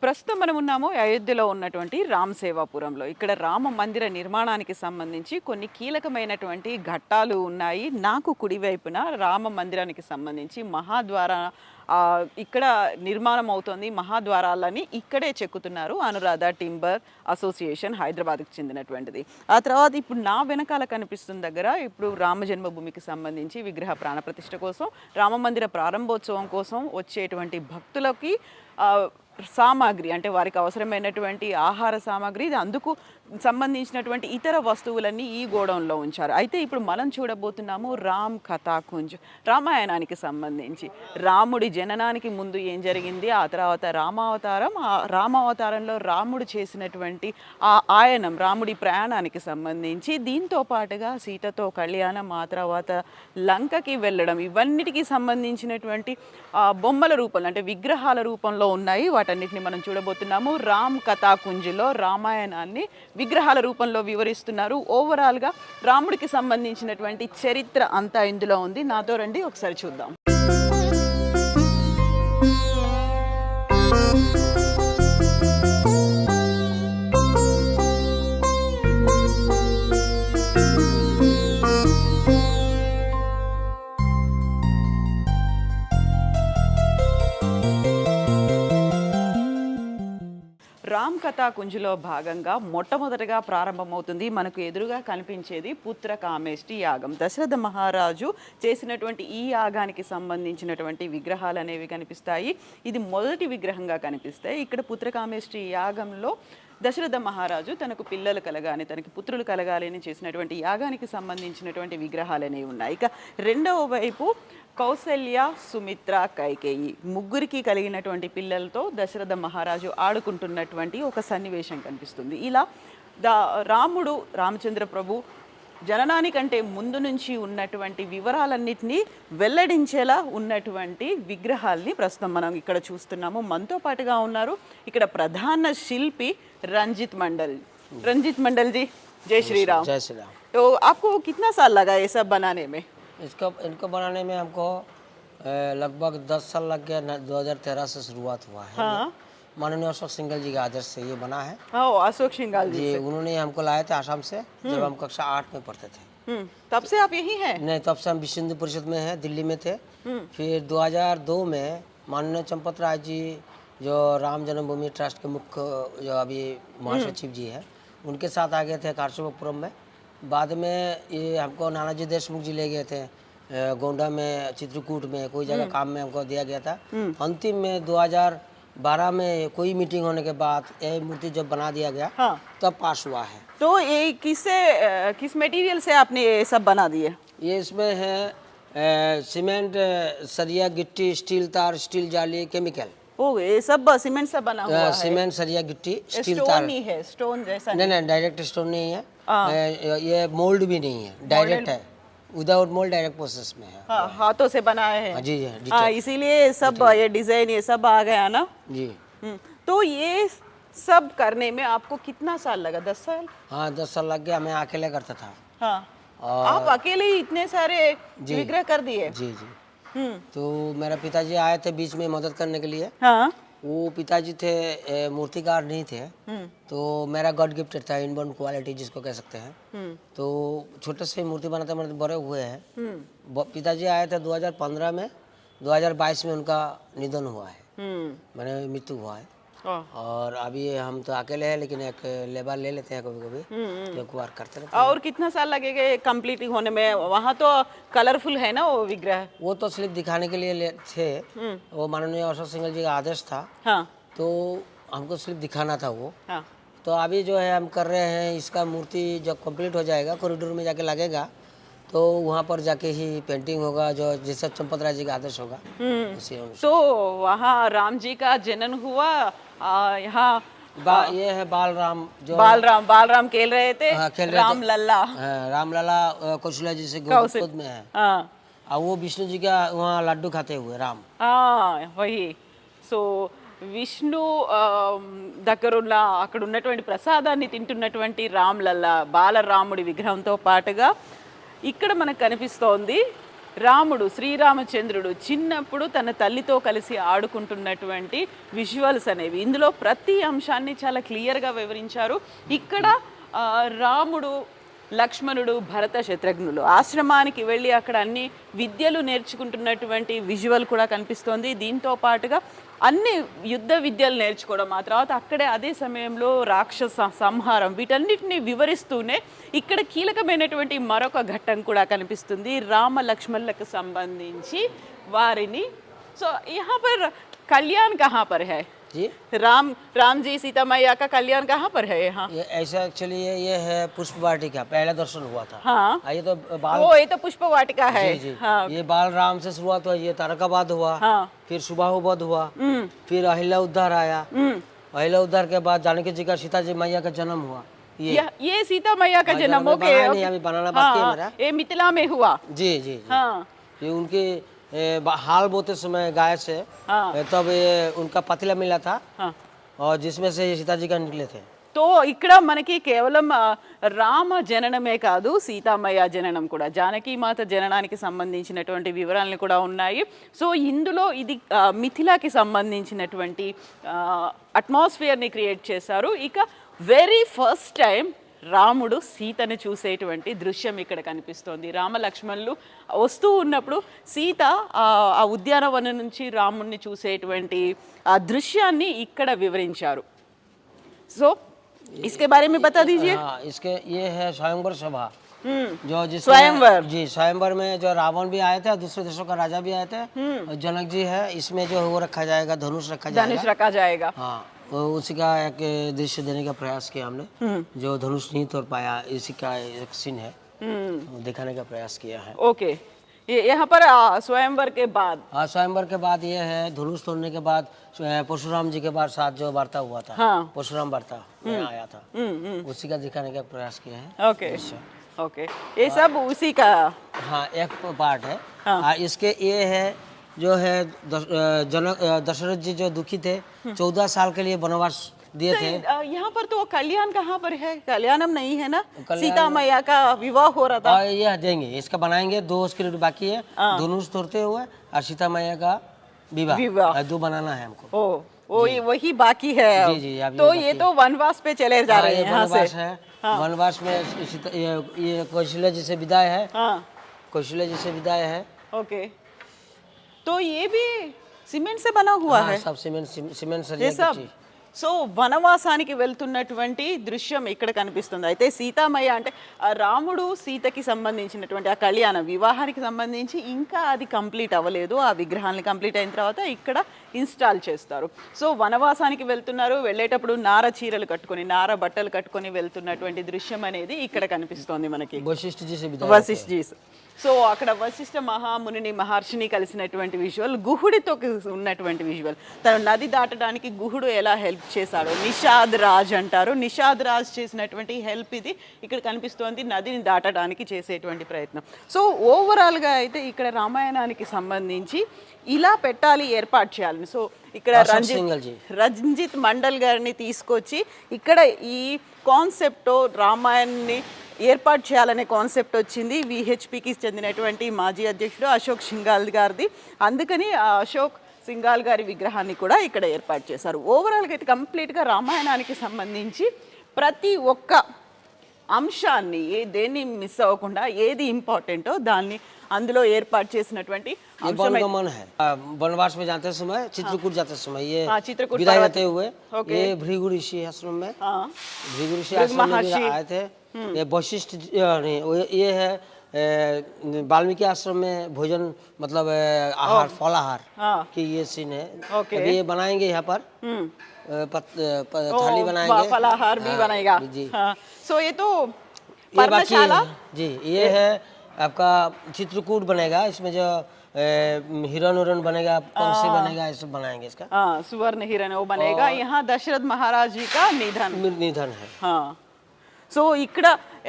ప్రస్తుతం మనం ఉన్నాము అయోధ్యలో ఉన్నటువంటి రామ్ సేవాపురంలో. ఇక్కడ రామ మందిర నిర్మాణానికి సంబంధించి కొన్ని కీలకమైనటువంటి ఘట్టాలు ఉన్నాయి. నాకు కుడివైపున రామ మందిరానికి సంబంధించి మహాద్వార ఇక్కడ నిర్మాణం అవుతోంది. మహాద్వారాలని ఇక్కడే చెక్కుతున్నారు. అనురాధ టింబర్ అసోసియేషన్ హైదరాబాద్కి చెందినటువంటిది. ఆ తర్వాత ఇప్పుడు నా వెనకాల కనిపిస్తున్న దగ్గర ఇప్పుడు రామ జన్మభూమికి సంబంధించి విగ్రహ ప్రాణప్రతిష్ఠ కోసం, రామ మందిర ప్రారంభోత్సవం కోసం వచ్చేటువంటి భక్తులకి సామాగ్రి అంటే వారికి అవసరమైనటువంటి ఆహార సామాగ్రి ఇది అందుకు సంబంధించినటువంటి ఇతర వస్తువులన్నీ ఈ గోడౌన్లో ఉంచారు. అయితే ఇప్పుడు మనం చూడబోతున్నాము రామ్ కథాకుంజ్, రామాయణానికి సంబంధించి రాముడి జననానికి ముందు ఏం జరిగింది, ఆ తర్వాత రామావతారం, ఆ రామావతారంలో రాముడు చేసినటువంటి ఆ ఆయనం, రాముడి ప్రయాణానికి సంబంధించి, దీంతో పాటుగా సీతతో కళ్యాణం, ఆ తర్వాత లంకకి వెళ్ళడం, ఇవన్నిటికీ సంబంధించినటువంటి బొమ్మల రూపంలో అంటే విగ్రహాల రూపంలో ఉన్నాయి. వాటన్నిటిని మనం చూడబోతున్నాము. రామ్ కథాకుంజ్లో రామాయణాన్ని విగ్రహాల రూపంలో వివరిస్తున్నారు. ఓవరాల్గా రాముడికి సంబంధించినటువంటి చరిత్ర అంతా ఇందులో ఉంది. నాతో రండి ఒకసారి చూద్దాం. రామ్ కథాకుంజ్లో భాగంగా మొట్టమొదటగా ప్రారంభమవుతుంది మనకు ఎదురుగా కనిపించేది పుత్రకామేష్టి యాగం. దశరథ మహారాజు చేసినటువంటి ఈ యాగానికి సంబంధించినటువంటి విగ్రహాలు అనేవి కనిపిస్తాయి. ఇది మొదటి విగ్రహంగా కనిపిస్తాయి. ఇక్కడ పుత్రకామేష్టి యాగంలో దశరథ మహారాజు తనకు పిల్లలు కలగాలి, తనకి పుత్రులు కలగాలి అని చేసినటువంటి యాగానికి సంబంధించినటువంటి విగ్రహాలు అనేవి ఉన్నాయి. ఇక రెండవ వైపు కౌసల్య, సుమిత్ర, కైకేయి ముగ్గురికి కలిగినటువంటి పిల్లలతో దశరథ మహారాజు ఆడుకుంటున్నటువంటి ఒక సన్నివేశం కనిపిస్తుంది. ఇలా రాముడు, రామచంద్ర ప్రభు జననానికంటే ముందు నుంచి ఉన్నటువంటి వివరాలన్నింటినీ వెల్లడించేలా ఉన్నటువంటి విగ్రహాల్ని ప్రస్తుతం మనం ఇక్కడ చూస్తున్నాము. మనతో పాటుగా ఉన్నారు ఇక్కడ ప్రధాన శిల్పి రంజిత్ మండల్. రంజిత్ मंडल जी, जय श्री राम। जय श्री राम। तो आपको कितना साल लगा ये सब बनाने में? इनको बनाने में हमको लगभग 10 साल लग गया। 2013 से शुरुआत हुआ है। हाँ। माननीय अशोक सिंघल जी के आदर्श से ये बना है। हाँ, अशोक सिंघल जी से। उन्होंने हमको लाए थे आसाम से जब हम कक्षा 8 में पढ़ते थे। तब से आप यही हैं? नहीं, तब से हम विश्व हिंदू परिषद में हैं, दिल्ली में थे। फिर 2002 में माननीय चंपत राय जी जो राम जन्मभूमि ट्रस्ट के मुख्य जो अभी महासचिव जी हैं, उनके साथ आ गए थे कारसेवकपुरम में। बाद में ये हमको नानाजी देशमुख जी ले गए थे गोंडा में, चित्रकूट में, कोई जगह काम में हमको दिया गया था। अंतिम में 2012 में कोई मीटिंग होने के बाद ये मूर्ति जब बना दिया गया, हाँ। तब पास हुआ है। तो ये किस मटेरियल से आपने ये सब बना दिए? ये इसमें है सीमेंट, सरिया, गिट्टी, स्टील तार, स्टील जाली, केमिकल। ओ, ये सब सीमेंट से बना हुआ है? सीमेंट, सरिया, गिट्टी, स्टील तार। स्टोन नहीं है, स्टोन जैसा नहीं नहीं, डायरेक्ट स्टोन नहीं है। ये मोल्ड भी नहीं है, डायरेक्ट है, विदाउट मोल्ड, डायरेक्ट प्रोसेस में है। हाँ, हाथों से बनाए हैं। जी जी, हाँ, इसीलिए सब ये डिजाइन ये सब आ गया ना। जी। तो ये सब करने में आपको कितना साल लगा? 10 साल? हाँ, 10 साल लग गया। मैं अकेले करता था। हाँ। आप अकेले ही इतने सारे विग्रह कर दिए? जी जी। तो मेरा पिताजी आए थे बीच में मदद करने के लिए। हाँ। वो पिताजी थे मूर्तिकार नहीं थे, तो मेरा गॉड गिफ्टेड था, इनबॉर्न क्वालिटी जिसको कह सकते हैं। तो छोटे से मूर्ति बनाते बनाते बड़े हुए हैं। पिताजी आए थे 2015 में, 2022 में उनका निधन हुआ है, मैंने मृत्यु हुआ है। और अभी हम तो अकेले हैं, लेकिन एक लेबर ले लेते हैं कभी कभी, तो एक बार करते रहते हैं। और कितना साल लगेगा कंप्लीट होने में? वहाँ तो कलरफुल है ना वो विग्रह? वो तो सिर्फ दिखाने के लिए थे, वो माननीय अशोक सिंघल जी का आदेश था। हाँ। तो हमको सिर्फ दिखाना था वो। हाँ। तो अभी जो है हम कर रहे हैं, इसका मूर्ति जब कंप्लीट हो जाएगा, कॉरिडोर में जाके लगेगा, तो वहाँ पर जाके ही पेंटिंग होगा, जो जैसे चंपत राय जी का आदेश होगा उसी अनुसार। तो वहाँ राम जी का जन्म हुआ, यहाँ ये है बालराम, जो बालराम खेल रहे थे। हाँ, खेल रहे राम थे। लल्ला। हाँ, राम लला कौशल्या जी से कौशल- गोद में है। हाँ और वो विष्णु जी का वहाँ लड्डू खाते हुए राम। हाँ, वही। सो విష్ణు దగ్గరున్న అక్కడ ఉన్నటువంటి ప్రసాదాన్ని తింటున్నటువంటి రామ్లల్లా బాలరాముడి విగ్రహంతో పాటుగా ఇక్కడ మనకు కనిపిస్తోంది రాముడు శ్రీరామచంద్రుడు చిన్నప్పుడు తన తల్లితో కలిసి ఆడుకుంటున్నటువంటి విజువల్స్ అనేవి. ఇందులో ప్రతి అంశాన్ని చాలా క్లియర్గా వివరించారు. ఇక్కడ రాముడు లక్ష్మణుడు భరత శత్రుఘ్నులు ఆశ్రమానికి వెళ్ళి అక్కడ అన్ని విద్యలు నేర్చుకుంటున్నటువంటి విజువల్ కూడా కనిపిస్తోంది. దీంతో పాటుగా అన్ని యుద్ధ విద్యలు నేర్చుకోవడం, ఆ తర్వాత అక్కడే అదే సమయంలో రాక్షస సంహారం, వీటన్నిటిని వివరిస్తూనే ఇక్కడ కీలకమైనటువంటి మరొక ఘట్టం కూడా కనిపిస్తుంది రామ లక్ష్మణులకు సంబంధించి వారిని. సో यहाँ पर कल्याण कहाँ पर है जी राम जी सीता मैया का कल्याण कहाँ पर है यहाँ? ये ऐसा एक्चुअली ये है पुष्प वाटिका, पहला दर्शन हुआ था। हाँ ये तो बाल वो ये तो पुष्प वाटिका है। जी, जी। हाँ ये बाल राम से शुरुआत हुआ, ये तारकाबाद हुआ, हाँ फिर सुबाहुबद हुआ, फिर अहिल्या उद्धार आया, अहिल्या उद्धार के बाद जानकी जी का सीता जी मैया का जन्म हुआ। ये सीता मैया का जन्म हो बनाया नहीं, अभी बनाना बाकी है मेरा। ये मिथिला में हुआ। जी जी जी। हाँ ये उनके हाल बोते समय गाय से हाँ तब ये उनका पतीला मिला था, हाँ और जिसमें से ये सीता जी का निकले थे। तो ఇక్కడ మనకి కేవలం రామ జననమే కాదు, సీతామయ్య జననం కూడా, జానకి మాత జననానికి సంబంధించినటువంటి వివరాలు కూడా ఉన్నాయి. సో ఇందులో ఇది మిథిలాకి సంబంధించినటువంటి అట్మాస్ఫియర్ని క్రియేట్ చేశారు. ఇక వెరీ ఫస్ట్ టైం రాముడు సీతను చూసేటువంటి దృశ్యం ఇక్కడ కనిపిస్తోంది. రామ లక్ష్మణులు వస్తూ ఉన్నప్పుడు సీత ఆ ఉద్యానవనం నుంచి రాముడిని చూసేటువంటి ఆ దృశ్యాన్ని ఇక్కడ వివరించారు. సో इसके बारे में बता दीजिए। हाँ, इसके ये है स्वयंवर सभा, जो जिसमें स्वयंवर। जी स्वयंवर में जो रावण भी आए थे, दूसरे देशों का राजा भी आए थे, और जनक जी है, इसमें जो वो रखा जाएगा, धनुष रखा जाएगा। धनुष रखा जाएगा। हाँ, तो उसी का एक दृश्य देने का प्रयास किया हमने, जो धनुष नहीं तोड़ पाया, इसी का एक सीन है, दिखाने का प्रयास किया है। ओके, ये यहाँ पर स्वयंवर के बाद हाँ, स्वयंवर के बाद ये है धनुष तोड़ने के बाद परशुराम जी के बाद साथ जो वार्ता हुआ था, हाँ परशुराम वार्ता में आया था, उसी का दिखाने का प्रयास किया है। ओके ओके, ये सब उसी का। हाँ, एक पार्ट है। हाँ। इसके ये है जो है दशरथ जी जो दुखी थे, 14 साल के लिए वनवास दिए थे। यहाँ पर तो कल्याण कहाँ पर है? कल्याणम नहीं है ना, सीता मैया का विवाह हो रहा था। और ये देंगे, इसका बनाएंगे, 2 स्क्रिप्ट बाकी है, धनुष तोड़ते हुए और सीता मैया का विवाह, दो बनाना है हमको। ओ वही बाकी है। जी जी, अभी तो वो ये बाकी तो वनवास पे चले जा रहे है। हैं यहाँ वनवास से। है, वनवास में ये कौशल्या जी से विदाई है, हाँ कौशल्या जी से विदाई है। ओके, तो ये भी सीमेंट से बना हुआ हाँ, है सब सीमेंट ये सरिया सब। की चीज। సో వనవాసానికి వెళ్తున్నటువంటి దృశ్యం ఇక్కడ కనిపిస్తుంది. అయితే సీతామయ్య అంటే ఆ రాముడు సీతకి సంబంధించినటువంటి ఆ కళ్యాణ వివాహానికి సంబంధించి ఇంకా అది కంప్లీట్ అవ్వలేదు. ఆ విగ్రహాన్ని కంప్లీట్ అయిన తర్వాత ఇక్కడ ఇన్స్టాల్ చేస్తారు. సో వనవాసానికి వెళ్తున్నారు, వెళ్ళేటప్పుడు నార చీరలు కట్టుకొని నార బట్టలు కట్టుకొని వెళ్తున్నటువంటి దృశ్యం అనేది ఇక్కడ కనిపిస్తోంది మనకి. वशिष्ठ जी से विदाई వశిష్ఠ జీ. సో అక్కడ వశిష్ఠ మహామునిని మహర్షిని కలిసినటువంటి విజువల్, గుహుడితో ఉన్నటువంటి విజువల్, తను నది దాటడానికి గుహుడు ఎలా హెల్ప్ చేశాడో నిషాద్ రాజ్ అంటారు. నిషాద్ రాజ్ చేసినటువంటి హెల్ప్ ఇది ఇక్కడ కనిపిస్తోంది, నదిని దాటడానికి చేసేటువంటి ప్రయత్నం. సో ఓవరాల్గా అయితే ఇక్కడ రామాయణానికి సంబంధించి ఇలా పెట్టాలి, ఏర్పాటు చేయాలి. సో ఇక్కడ రంజిత్ మండల్ గారిని తీసుకొచ్చి ఇక్కడ ఈ కాన్సెప్ట్ రామాయణాన్ని ఏర్పాటు చేయాలనే కాన్సెప్ట్ వచ్చింది విహెచ్పికి చెందినటువంటి మాజీ అధ్యక్షుడు అశోక్ సింఘాల్ గారిది. అందుకని ఆ అశోక్ సింఘాల్ గారి విగ్రహాన్ని కూడా ఇక్కడ ఏర్పాటు చేశారు. ఓవరాల్గా అయితే కంప్లీట్గా రామాయణానికి సంబంధించి ప్రతి ఒక్క అంశాన్ని దేన్ని మిస్ అవ్వకుండా ఏది ఇంపార్టెంటో దాన్ని అందులో ఏర్పాటు చేసినటువంటి वनगमन है। वनवास में जाते समय, चित्रकूट जाते समय, ये चित्रकूट विदाई होते हुए ये भृगु ऋषि आश्रम में, हाँ भृगु ऋषि आश्रम में भी आए थे। ये वशिष्ठ नहीं, ये है वाल्मीकि आश्रम में भोजन, मतलब आहार, फल आहार हाँ की ये सीन है। ओके, अभी ये बनाएंगे यहाँ पर थाली बनाएंगे, फलाहार भी बनेगा जी। हाँ, सो ये तो ये बाकी है पर्णशाला जी। ये है आपका चित्रकूट बनेगा, इसमें जो हिरन उरन बनेगा, पंछी बनेगा, ये सब बनाएंगे इसका। हाँ, सुवर्ण हिरण वो बनेगा। यहाँ दशरथ महाराज जी का निधन निधन है। हाँ, సో ఇక్కడ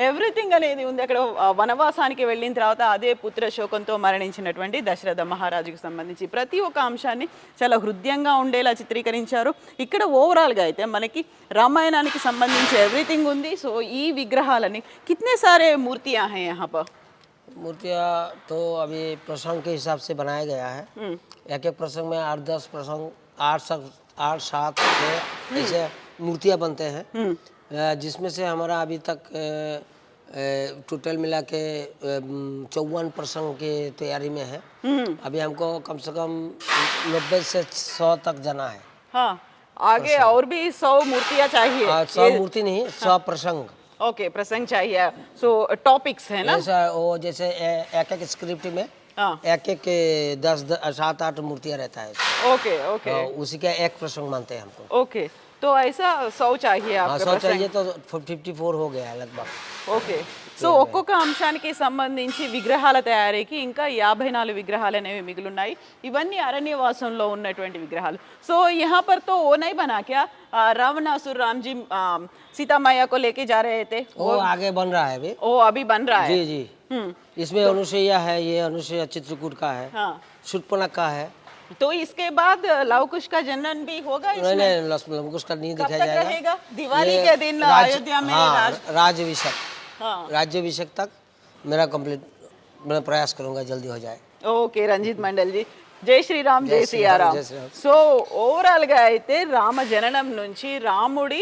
ఎవ్రీథింగ్ అనేది ఉంది. అక్కడ వనవాసానికి వెళ్ళిన తర్వాత అదే పుత్ర శోకంతో మరణించినటువంటి దశరథ మహారాజుకు సంబంధించి ప్రతి ఒక్క అంశాన్ని చాలా హృదయంగా ఉండేలా చిత్రీకరించారు. ఇక్కడ ఓవరాల్గా అయితే మనకి రామాయణానికి సంబంధించి ఎవ్రీథింగ్ ఉంది. సో ఈ విగ్రహాలని కితనే సారే మూర్తియా హై యహాं पर? मूर्तियाँ तो अभी प्रसंग के हिसाब से बनाया गया है। एक एक प्रसंग में 8-10 प्रसंग 8-7 ऐसे मूर्तियाँ बनते हैं, जिसमें से हमारा अभी तक टोटल मिला के 54 प्रसंग की तैयारी में है। अभी हमको कम से कम 90 से 100 तक जाना है। हाँ, आगे और भी 100 मूर्तियाँ चाहिए। 100 मूर्ति नहीं, 100 प्रसंग। ओके, प्रसंग चाहिए। सो टॉपिक्स है ना? ऐसा वो जैसे एक एक स्क्रिप्ट में हाँ, एक 7-8 मूर्तियाँ रहता है। ओके ओके उसी का एक प्रसंग मानते हैं हमको। ओके, तो ऐसा 100 चाहिए हाँ, आपका 100 प्रसंग? चाहिए तो 54 हो गया है लगभग। ఓకే, సో ఒక్కొక్క అంశానికి సంబంధించి విగ్రహాల తయారీకి ఇంకా 54 విగ్రహాలు అనేవి మిగిలిన్నాయి. ఇవన్నీ అరణ్యవాసంలో ఉన్నటువంటి విగ్రహాలు. సో यहाँ पर तो वो नहीं बना क्या, रावणासुर राम जी सीता मैया को लेके जा रहे थे, वो आगे बन रहा है अभी। वो अभी बन रहा है। जी जी, इसमें अनुसुईया है, ये अनुसुईया चित्रकूट का है, हाँ, शूर्पणखा का है। तो इसके बाद लवकुश का जनन भी होगा नहीं इसमें? नहीं, लवकुश का नहीं कब दिखाया तक जाएगा। रहेगा? दिवाली ये के दिन अयोध्या में राज्यभिषेक, हाँ, राज्यभिषेक तक मेरा कंप्लीट, मैं प्रयास करूंगा जल्दी हो जाए। ఓకే రంజిత్ మండల్ జీ, జై శ్రీరామ్, జై సియారామ్. జై శ్రీరామ్. సో ఓవరాల్గా అయితే రామ జననం నుంచి రాముడి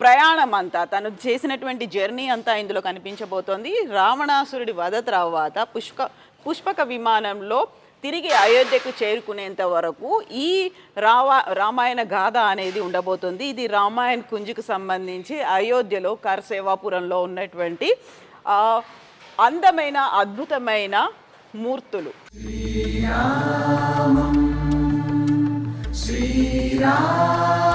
ప్రయాణం అంతా, తను చేసినటువంటి జర్నీ అంతా ఇందులో కనిపించబోతోంది. రావణాసురుడి వధ తర్వాత పుష్పక విమానంలో తిరిగి అయోధ్యకు చేరుకునేంత వరకు ఈ రామాయణ గాథ అనేది ఉండబోతుంది. ఇది రామాయణ్ కుంజ్కు సంబంధించి అయోధ్యలో కర్సేవాపురంలో ఉన్నటువంటి అందమైన అద్భుతమైన మూర్తులు. శ్రీరామ